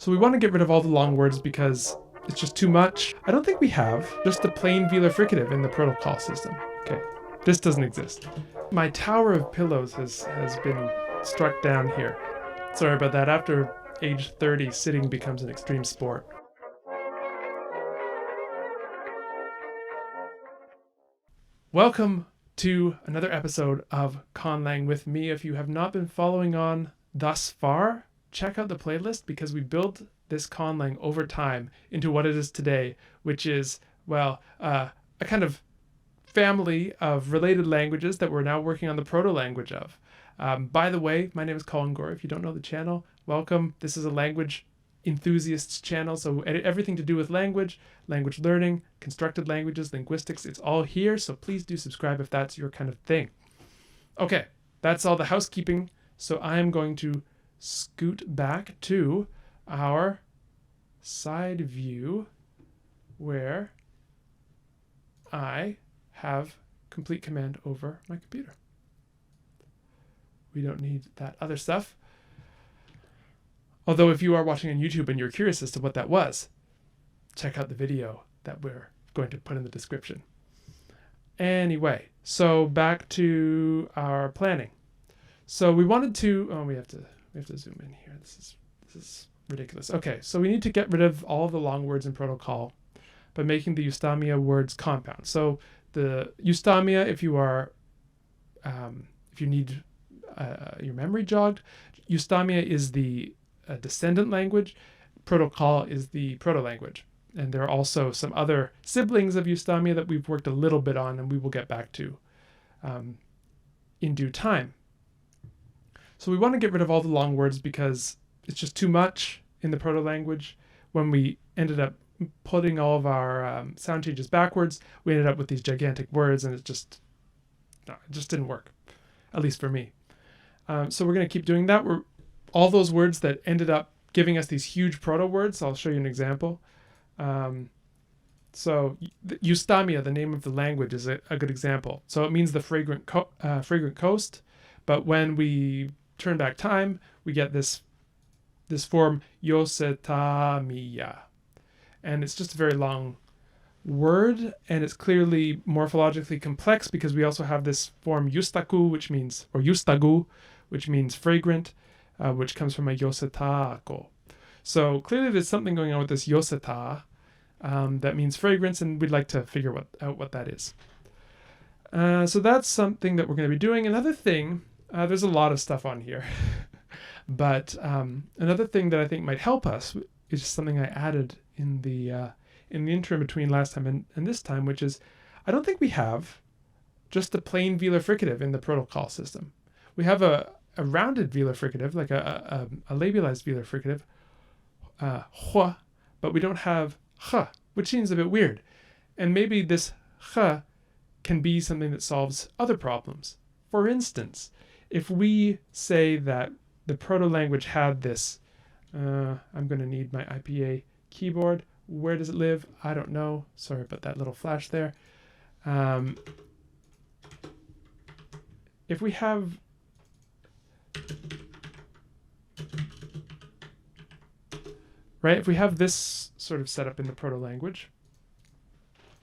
So we want to get rid of all the long words because it's just too much. I don't think we have just the plain velar fricative in the protocol system. Okay, this doesn't exist. My tower of pillows has been struck down here. Sorry about that. After age 30, sitting becomes an extreme sport. Welcome to another episode of Conlang with me. If you have not been following on thus far, check out the playlist because we built this Conlang over time into what it is today, which is, well, a kind of family of related languages that we're now working on the proto-language of. By the way, my name is Colin Gore. If you don't know the channel, welcome. This is a language enthusiasts channel, so everything to do with language learning, constructed languages, linguistics, it's all here, so please do subscribe if that's your kind of thing. Okay, that's all the housekeeping, so I'm going to scoot back to our side view where I have complete command over my computer. We don't need that other stuff. Although if you are watching on YouTube and you're curious as to what that was, check out the video that we're going to put in the description. Anyway, so back to our planning. So we wanted to, we have to zoom in here. This is ridiculous. Okay, so we need to get rid of all of the long words in protocol by making the eustamia words compound. So the eustamia, if you are, if you need your memory jogged, eustamia is the descendant language, protocol is the proto-language. And there are also some other siblings of eustamia that we've worked a little bit on and we will get back to in due time. So we want to get rid of all the long words because it's just too much in the proto-language. When we ended up putting all of our sound changes backwards, we ended up with these gigantic words and it just didn't work, at least for me. So we're going to keep doing that. All those words that ended up giving us these huge proto words. I'll show you an example. So eustamia, the name of the language, is a good example. So it means the fragrant coast, but when we turn back time, we get this form yosetamia, and it's just a very long word, and it's clearly morphologically complex because we also have this form yustaku, which means, or yustagu, which means fragrant. Which comes from a yosetako. So clearly there's something going on with this yoseta that means fragrance, and we'd like to figure out what that is. So that's something that we're going to be doing. Another thing, there's a lot of stuff on here, but another thing that I think might help us is just something I added in the interim between last time and this time, which is I don't think we have just a plain velar fricative in the protocol system. We have a rounded velar fricative, like a labialized velar fricative, hua, but we don't have ha, which seems a bit weird. And maybe this ha can be something that solves other problems. For instance, if we say that the proto-language had this, I'm going to need my IPA keyboard. Where does it live? I don't know. Sorry about that little flash there. If we have if we have this sort of setup in the proto-language,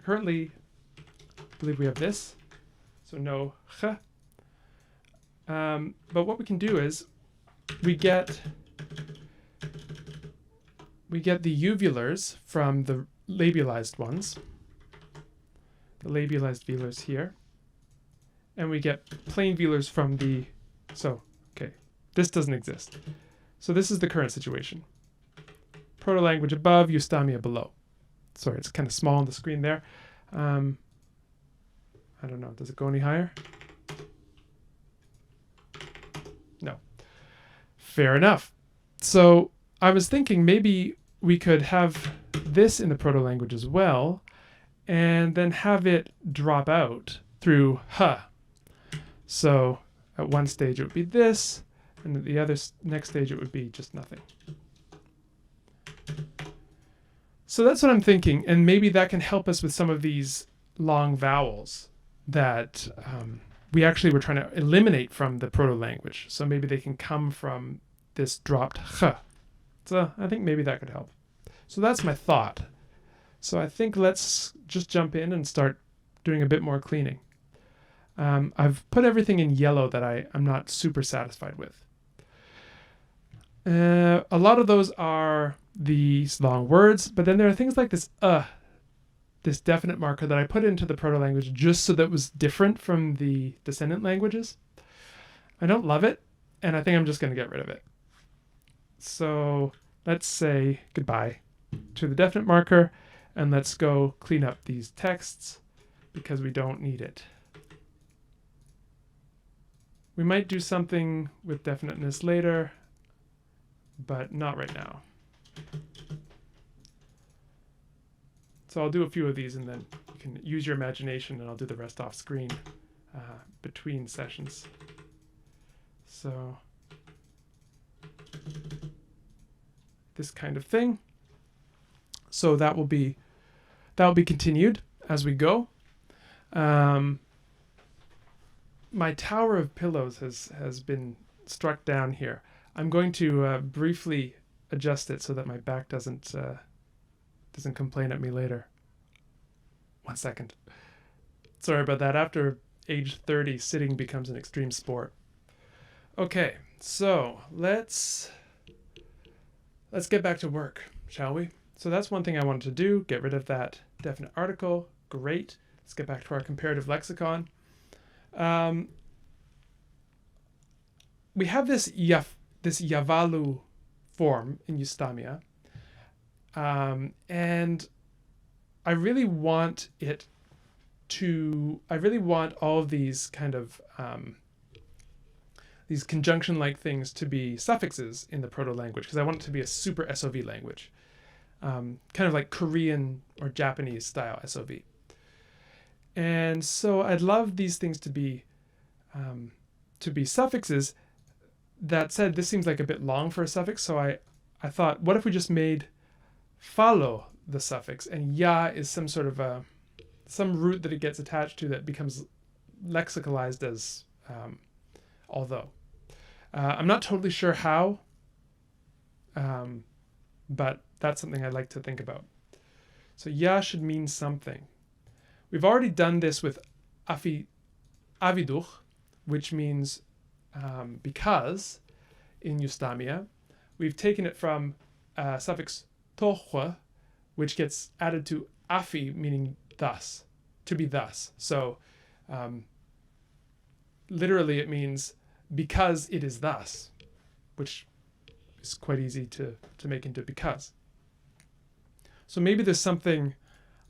currently I believe we have this, so no ch. But what we can do is we get the uvulars from the labialized ones, the labialized velars here, and we get plain velars from the, okay, this doesn't exist. So this is the current situation. Proto-language above, eustamia below. Sorry, it's kind of small on the screen there. I don't know, does it go any higher? No. Fair enough. So I was thinking maybe we could have this in the proto-language as well, and then have it drop out through ha. So at one stage it would be this, and at the other next stage it would be just nothing. So that's what I'm thinking, and maybe that can help us with some of these long vowels that we actually were trying to eliminate from the proto-language. So maybe they can come from this dropped ch. So I think maybe that could help. So that's my thought. So I think let's just jump in and start doing a bit more cleaning. I've put everything in yellow that I'm not super satisfied with. A lot of those are these long words, but then there are things like this definite marker that I put into the proto-language just so that it was different from the descendant languages. I don't love it, and I think I'm just going to get rid of it. So let's say goodbye to the definite marker, and let's go clean up these texts because we don't need it. We might do something with definiteness later, but not right now. So I'll do a few of these and then you can use your imagination, and I'll do the rest off screen between sessions. So this kind of thing. So that will be continued as we go. My tower of pillows has been struck down here. I'm going to briefly adjust it so that my back doesn't complain at me later. 1 second. Sorry about that. After age 30, sitting becomes an extreme sport. Okay, so let's get back to work, shall we? So that's one thing I wanted to do, get rid of that definite article. Great. Let's get back to our comparative lexicon. We have this yavalu form in Eustamia, and I really want all of these kind of these conjunction-like things to be suffixes in the proto-language, because I want it to be a super SOV language, kind of like Korean or Japanese style SOV. And so I'd love these things to be suffixes. That said, this seems like a bit long for a suffix, so I thought, what if we just made follow the suffix, and ya is some sort of some root that it gets attached to that becomes lexicalized as although. I'm not totally sure how, but that's something I'd like to think about. So ya should mean something. We've already done this with aviduch, which means because in Eustamia. We've taken it from suffix tohwe, which gets added to afi, meaning thus, to be thus. So literally it means because it is thus, which is quite easy to make into because. So maybe there's something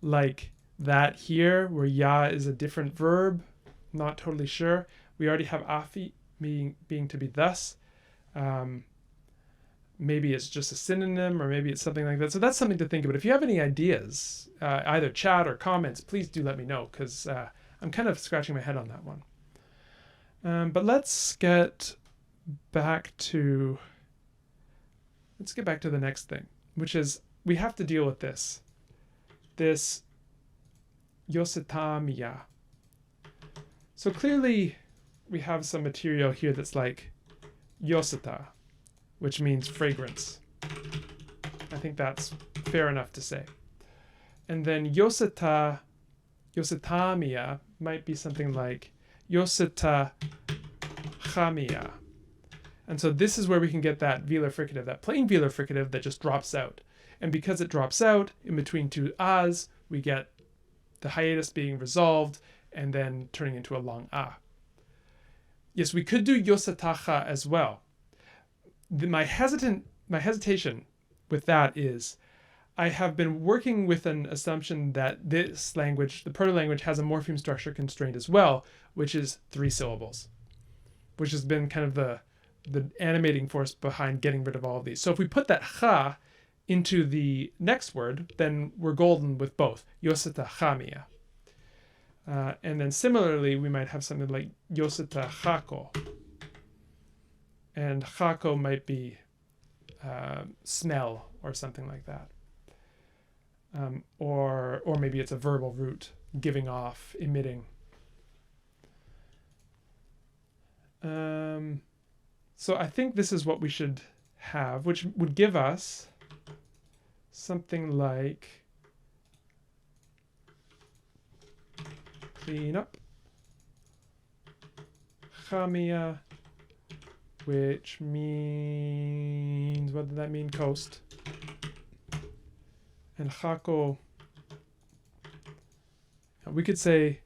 like that here, where ya is a different verb. Not totally sure. We already have afi being to be thus. Maybe it's just a synonym, or maybe it's something like that. So that's something to think about. If you have any ideas, either chat or comments, please do let me know, because I'm kind of scratching my head on that one. But let's get back to the next thing, which is we have to deal with this yosetamia. So clearly we have some material here that's like yoseta, which means fragrance. I think that's fair enough to say. And then yosetamia might be something like yoseta chamia. And so this is where we can get that velar fricative, that plain velar fricative that just drops out. And because it drops out in between two as, we get the hiatus being resolved and then turning into a long a. Yes, we could do yosetacha as well. My hesitation with that is I have been working with an assumption that this language, the proto-language, has a morpheme structure constraint as well, which is 3 syllables, which has been kind of the animating force behind getting rid of all of these. So if we put that cha into the next word, then we're golden with both, yoseta chamia. And then similarly, we might have something like yoseta chako. And chako might be smell or something like that. Or maybe it's a verbal root, giving off, emitting. So I think this is what we should have, which would give us something like clean up, chamia, which means, what did that mean? Coast. And chako, we could say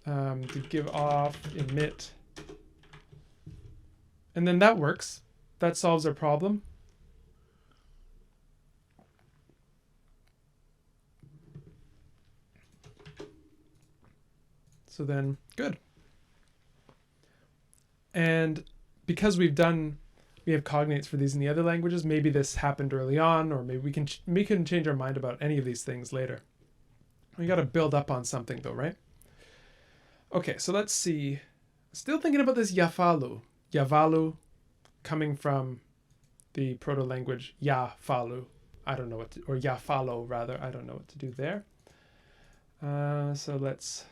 to give off, emit. And then that works. That solves our problem. So then, good. And because we have cognates for these in the other languages, maybe this happened early on, or maybe we can change our mind about any of these things later. We got to build up on something though, right? Okay, so let's see. Still thinking about this yafalu. Yavalu, coming from the proto-language yafalu. I don't know what to, or yafalo rather. I don't know what to do there. So let's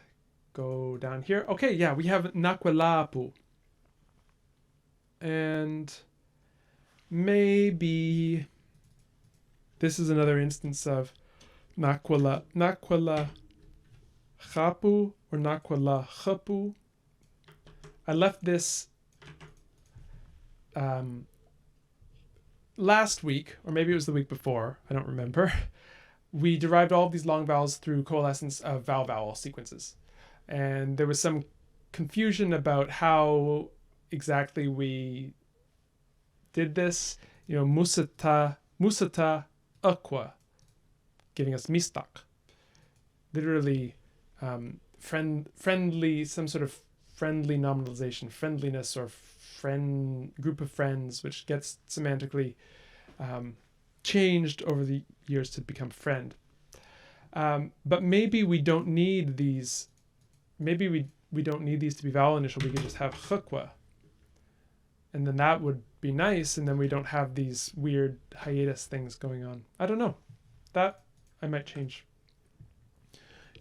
go down here. Okay, yeah, we have nakwalapu. And maybe this is another instance of nakwala chapu or nakwala chapu. I left this last week, or maybe it was the week before, I don't remember. We derived all of these long vowels through coalescence of vowel-vowel sequences. And there was some confusion about how exactly we did this. You know, musata, aqua, giving us mistak. Literally friendly, some sort of friendly nominalization, friendliness, or group of friends, which gets semantically changed over the years to become friend. But maybe we don't need these. Maybe we don't need these to be vowel initial. We could just have chukwa, and then that would be nice. And then we don't have these weird hiatus things going on. I don't know. That I might change.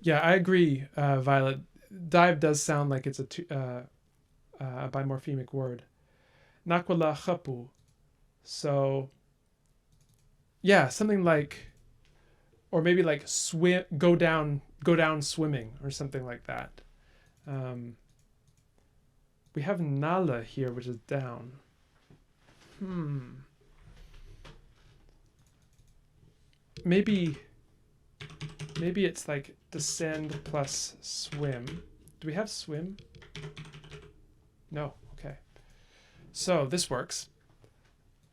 Yeah, I agree, Violet. Dive does sound like it's a bimorphemic word. Nakwala chapu. So, yeah, something like, or maybe like swim, go down swimming, or something like that. We have nala here, which is down. Maybe it's like descend plus swim. Do we have swim? No. Okay. So this works.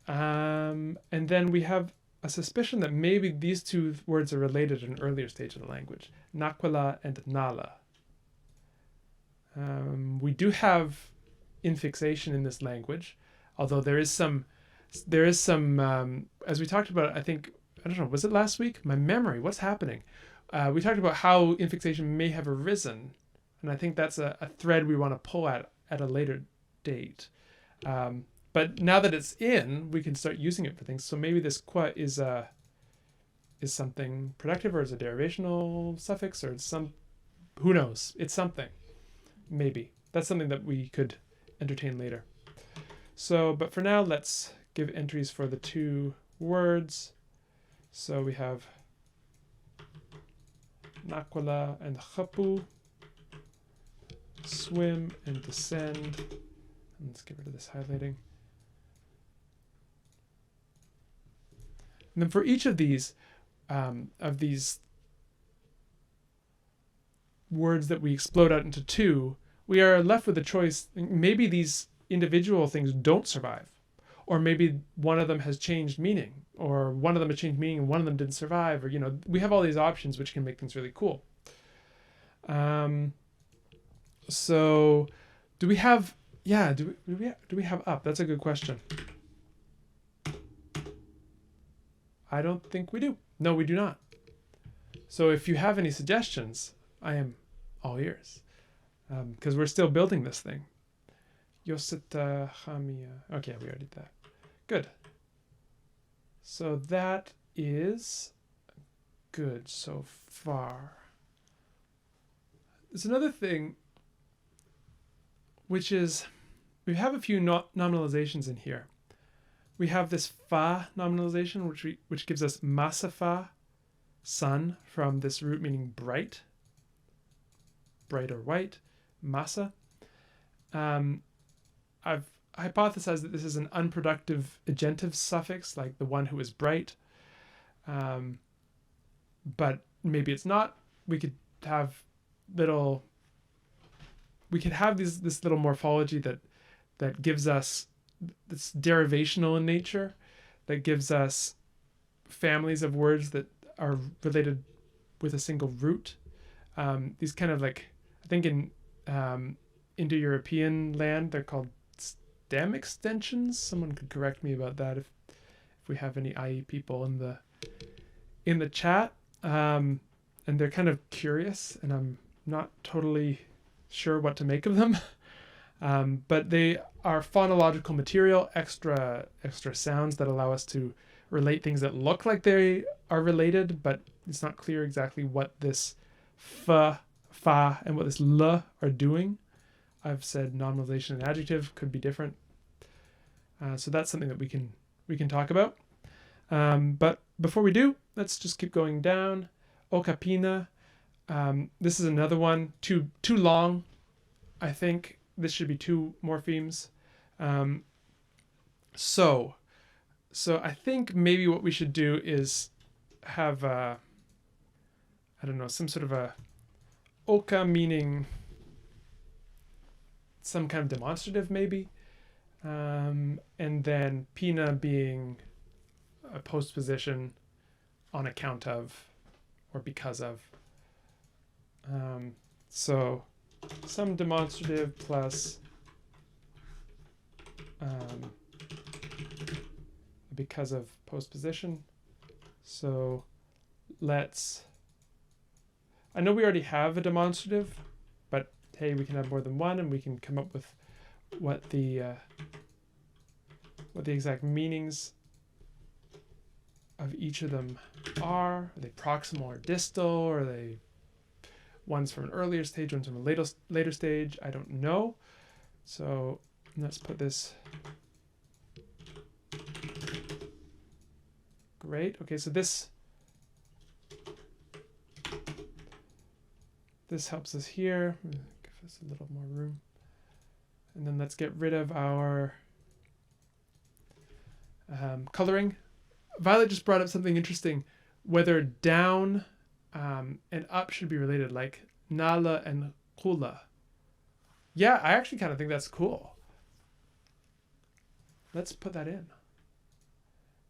And then we have a suspicion that maybe these two words are related at an earlier stage of the language. Nakwala and nala. We do have infixation in this language, although there is some, as we talked about, I think, I don't know, was it last week? My memory, what's happening? We talked about how infixation may have arisen, and I think that's a thread we want to pull at a later date. But now that it's in, we can start using it for things. So maybe this qua is something productive, or is a derivational suffix, or it's who knows? It's something. Maybe. That's something that we could entertain later. So, but for now, let's give entries for the two words. So we have nakwala and chapu, swim and descend. Let's get rid of this highlighting. And then for each of these words that we explode out into two, we are left with a choice. Maybe these individual things don't survive, or maybe one of them has changed meaning, or one of them has changed meaning and one of them didn't survive, or, you know, we have all these options which can make things really cool. So do we have, do we have up? That's a good question. I don't think we do. No, we do not. So if you have any suggestions, I am all ears, because we're still building this thing. Yosita Hamia. Okay, we already did that. Good. So that is good so far. There's another thing, which is we have a few nominalizations in here. We have this fa nominalization, which gives us masafa, sun, from this root meaning bright or white, masa. I've hypothesized that this is an unproductive agentive suffix, like the one who is bright. But maybe it's not. We could have this little morphology that gives us, that's derivational in nature, that gives us families of words that are related with a single root. These kind of like, I think in Indo-European land, they're called stem extensions. Someone could correct me about that if we have any IE people in the chat. And they're kind of curious, and I'm not totally sure what to make of them. But they are phonological material, extra sounds that allow us to relate things that look like they are related, but it's not clear exactly what this fa, and what this l are doing. I've said nominalization and adjective could be different. So that's something that we can talk about. But before we do, let's just keep going down. Okapina. This is another one. Too long. I think this should be 2 morphemes. So I think maybe what we should do is have I don't know, some sort of a oka meaning some kind of demonstrative maybe, and then pina being a postposition on account of or because of. So some demonstrative plus because of postposition. So I know we already have a demonstrative, but hey, we can have more than one, and we can come up with what the exact meanings of each of them are. Are they proximal or distal? Or are they one's from an earlier stage, one's from a later stage? I don't know. So let's put this. Great. Okay, so this helps us here. Give us a little more room. And then let's get rid of our coloring. Violet just brought up something interesting, whether down and up should be related, like nala and kula. Yeah, I actually kind of think that's cool. Let's put that in.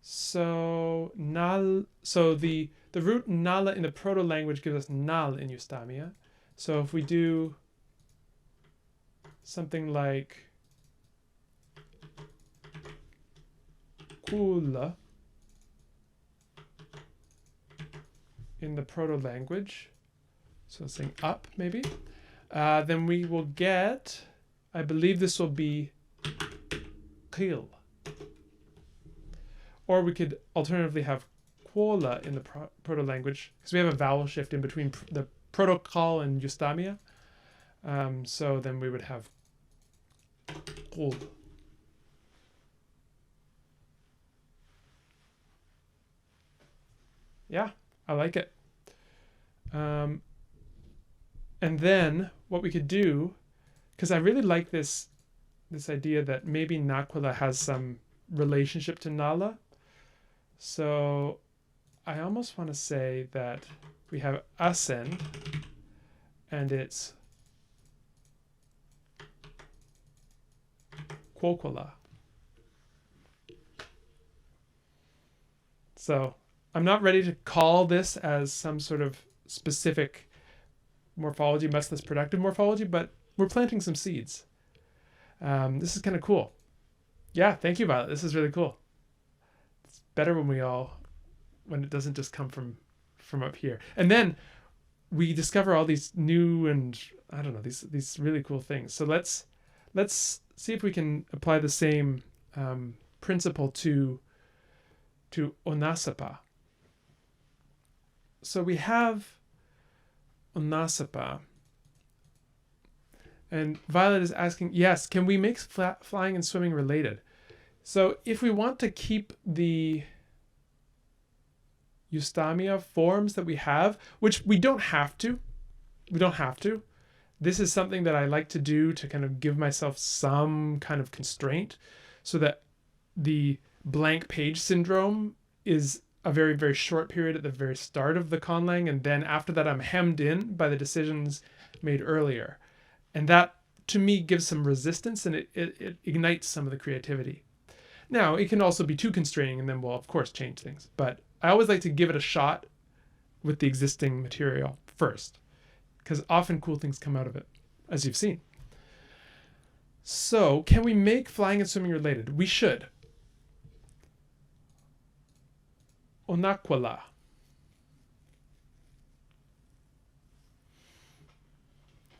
So the root nala in the proto-language gives us nal in Eustamia. So if we do something like kula in the proto-language, so saying up maybe, then we will get, I believe this will be qil. Or we could alternatively have quola in the proto-language, because we have a vowel shift in between the protocol and Eustamia. So then we would have qul. Yeah, I like it. And then what we could do, because I really like this idea that maybe Naquila has some relationship to Nala. So I almost want to say that we have Asen and it's Quoquila. So I'm not ready to call this as some sort of specific morphology, much less productive morphology, but we're planting some seeds. This is kind of cool. Yeah, thank you, Violet. This is really cool. It's better when it doesn't just come from up here. And then we discover all these new and I don't know, these really cool things. So let's see if we can apply the same principle to Onasapa. So we have Onasapa. And Violet is asking, yes, can we make flying and swimming related? So if we want to keep the eustamia forms that we have, which we don't have to, this is something that I like to do to kind of give myself some kind of constraint so that the blank page syndrome is a very, very short period at the very start of the conlang, and then after that I'm hemmed in by the decisions made earlier. And that, to me, gives some resistance, and it ignites some of the creativity. Now, it can also be too constraining, and then we'll, of course, change things. But I always like to give it a shot with the existing material first, because often cool things come out of it, as you've seen. So, can we make flying and swimming related? We should. Onakwala.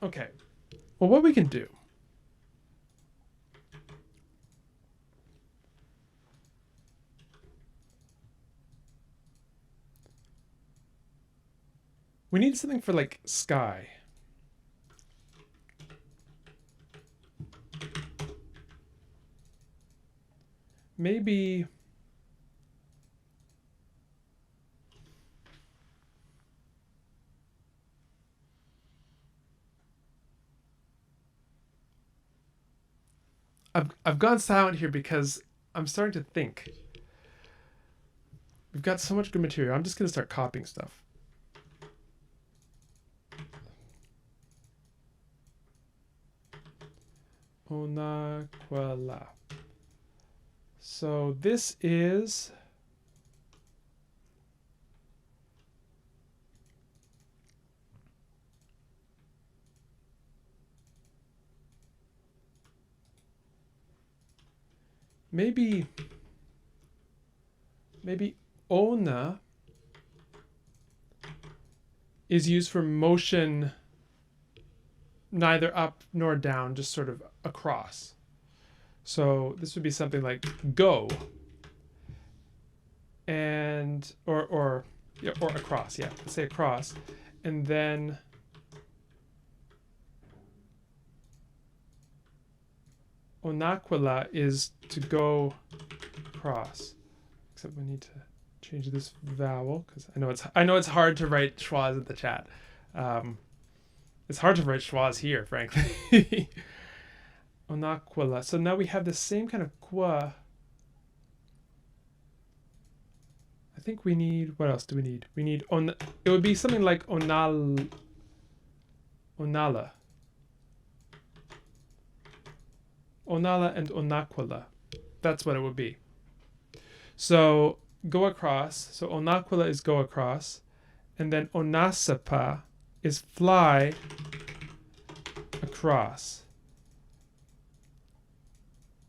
Okay. Well, what we can do, we need something for like sky. Maybe I've gone silent here because I'm starting to think. We've got so much good material. I'm just going to start copying stuff. Onakwala. So this is maybe ona is used for motion neither up nor down, just sort of across. So this would be something like go, and or across. Yeah, let's say across, and then onakwala is to go across. Except we need to change this vowel because I know it's hard to write schwas in the chat. It's hard to write schwas here, frankly. Onakwala. So now we have the same kind of qua. I think we need, what else do we need? We need it would be something like onala. Onala and onakwala. That's what it would be. So go across. So onakwala is go across, and then onasapa is fly across.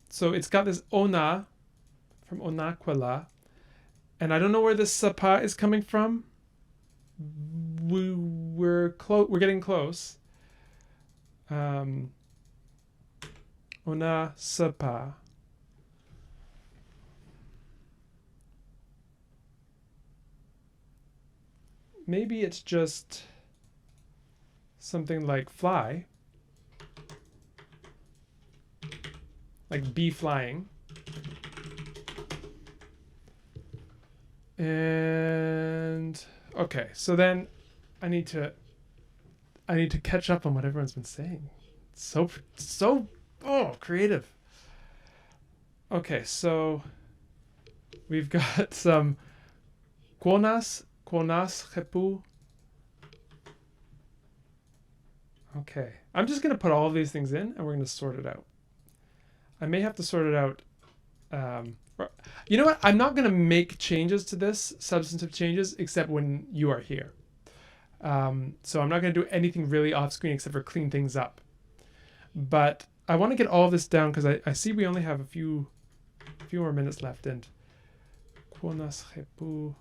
So it's got this ona from onakwala, and I don't know where this sapa is coming from. We're getting close. Ona sapa. Maybe it's just something like fly, like be flying. And okay, so then I need to catch up on what everyone's been saying. So creative. Okay, so we've got some quonas repu. Okay, I'm just gonna put all of these things in and we're gonna sort it out. I may have to sort it out. You know what? I'm not gonna make changes to this, substantive changes, except when you are here. So I'm not gonna do anything really off screen except for clean things up. But I want to get all of this down because I see we only have a few more minutes left. And quonas repu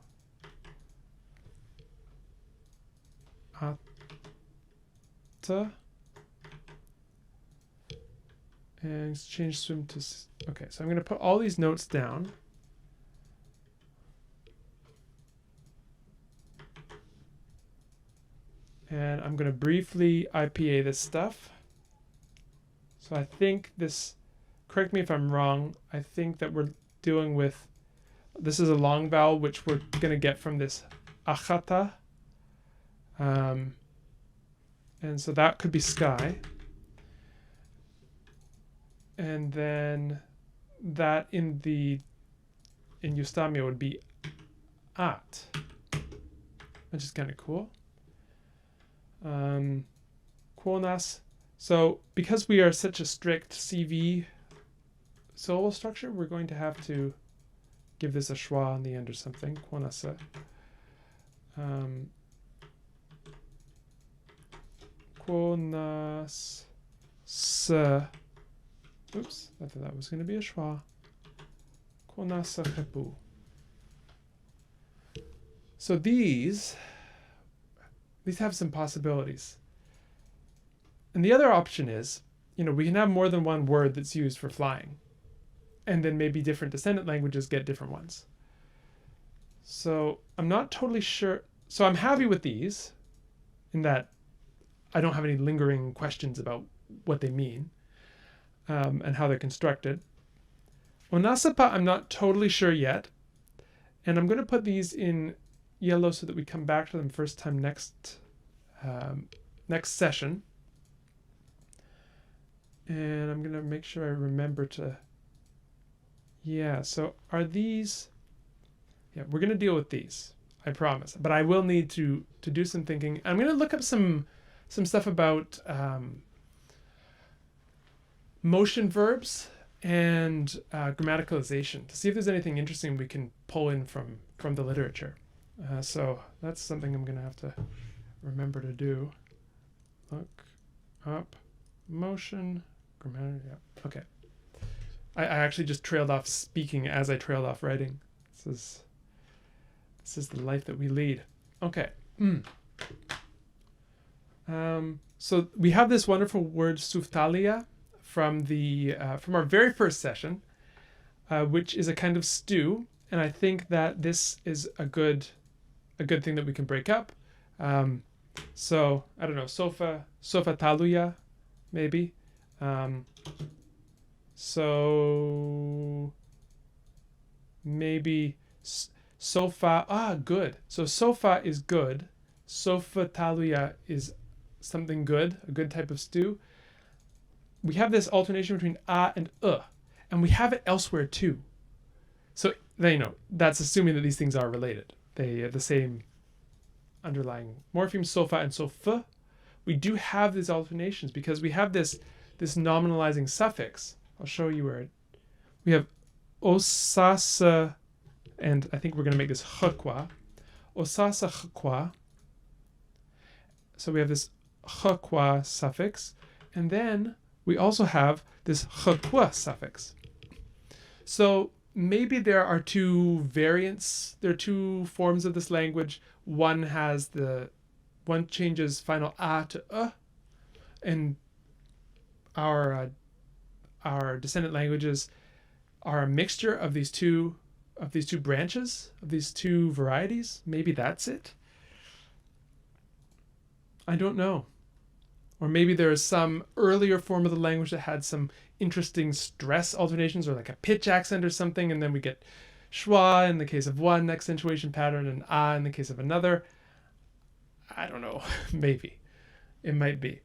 ata, and change swim to. Okay, so I'm going to put all these notes down. And I'm going to briefly IPA this stuff. So I think this, correct me if I'm wrong, I think that we're dealing with, this is a long vowel, which we're going to get from this achata. And so that could be sky. And then that in Eustamia would be at, which is kind of cool. Quonas. So because we are such a strict CV syllable structure, we're going to have to give this a schwa on the end or something. Quonasa. Quonas. Oops, I thought that was going to be a schwa. Quonasa hepu. So these have some possibilities. And the other option is, we can have more than one word that's used for flying. And then maybe different descendant languages get different ones. So I'm not totally sure. So I'm happy with these in that I don't have any lingering questions about what they mean and how they're constructed. Onasapa, I'm not totally sure yet. And I'm going to put these in yellow so that we come back to them first time next session. And I'm going to make sure I remember to... Yeah, so are these... Yeah, we're going to deal with these, I promise. But I will need to do some thinking. I'm going to look up some stuff about motion verbs and grammaticalization to see if there's anything interesting we can pull in from the literature. So that's something I'm going to have to remember to do. Look up motion... Yeah. Okay. I actually just trailed off speaking as I trailed off writing. This is the life that we lead. Okay. So we have this wonderful word souftalia from our very first session, which is a kind of stew, and I think that this is a good thing that we can break up. So I don't know, sofa taluya, maybe. So maybe sofa, good. So sofa is good. Sofa taluya is something good, a good type of stew. We have this alternation between a and and we have it elsewhere too. So that's assuming that these things are related. They have the same underlying morphemes, sofa and sofa. We do have these alternations because we have this nominalizing suffix. I'll show you where we have osasa, and I think we're going to make this hkwa. Osasa hkwa. So we have this hkwa suffix, and then we also have this hkwa suffix. So maybe there are two variants, there are two forms of this language. One changes final a to and our descendant languages are a mixture of these two branches, of these two varieties. Maybe that's it. I don't know. Or maybe there is some earlier form of the language that had some interesting stress alternations or like a pitch accent or something, and then we get schwa in the case of one accentuation pattern and a in the case of another. I don't know. Maybe. It might be.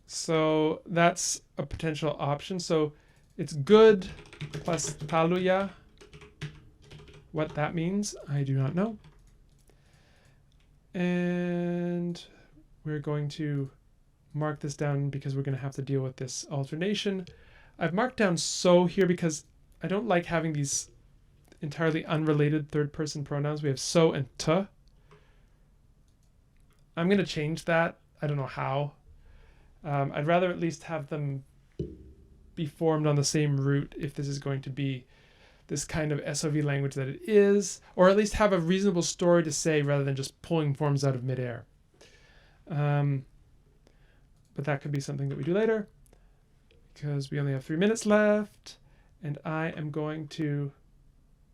So that's a potential option. So it's good plus taluya. What that means, I do not know. And we're going to mark this down because we're going to have to deal with this alternation. I've marked down so here because I don't like having these entirely unrelated third person pronouns. We have so and t. I'm going to change that. I don't know how. I'd rather at least have them be formed on the same root if this is going to be this kind of SOV language that it is, or at least have a reasonable story to say rather than just pulling forms out of midair. But that could be something that we do later because we only have 3 minutes left, and I am going to...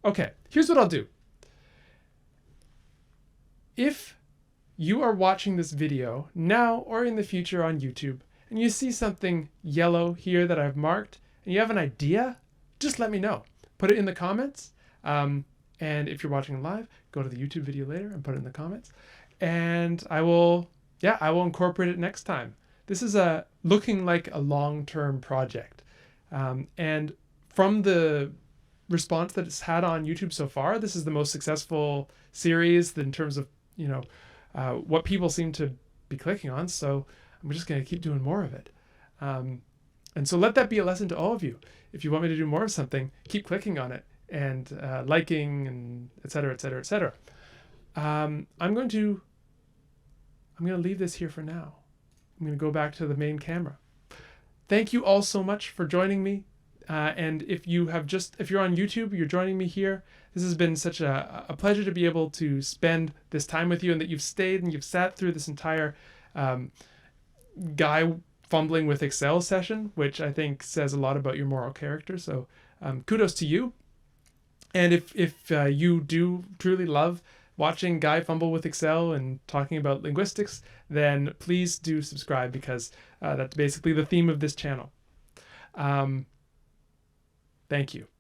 Okay, here's what I'll do. If you are watching this video now or in the future on YouTube and you see something yellow here that I've marked, and you have an idea, just let me know. Put it in the comments. And if you're watching live, go to the YouTube video later and put it in the comments. And I will incorporate it next time. This is looking like a long-term project. And from the response that it's had on YouTube so far, this is the most successful series in terms of, what people seem to be clicking on. So I'm just going to keep doing more of it. And so let that be a lesson to all of you. If you want me to do more of something, keep clicking on it and liking and et cetera, et cetera, et cetera. I'm going to leave this here for now. I'm going to go back to the main camera. Thank you all so much for joining me. And if you're on YouTube, you're joining me here. This has been such a pleasure to be able to spend this time with you, and that you've stayed and you've sat through this entire guy fumbling with Excel session, which I think says a lot about your moral character. So kudos to you. And if you do truly love watching Guy fumble with Excel and talking about linguistics, then please do subscribe, because that's basically the theme of this channel. Thank you.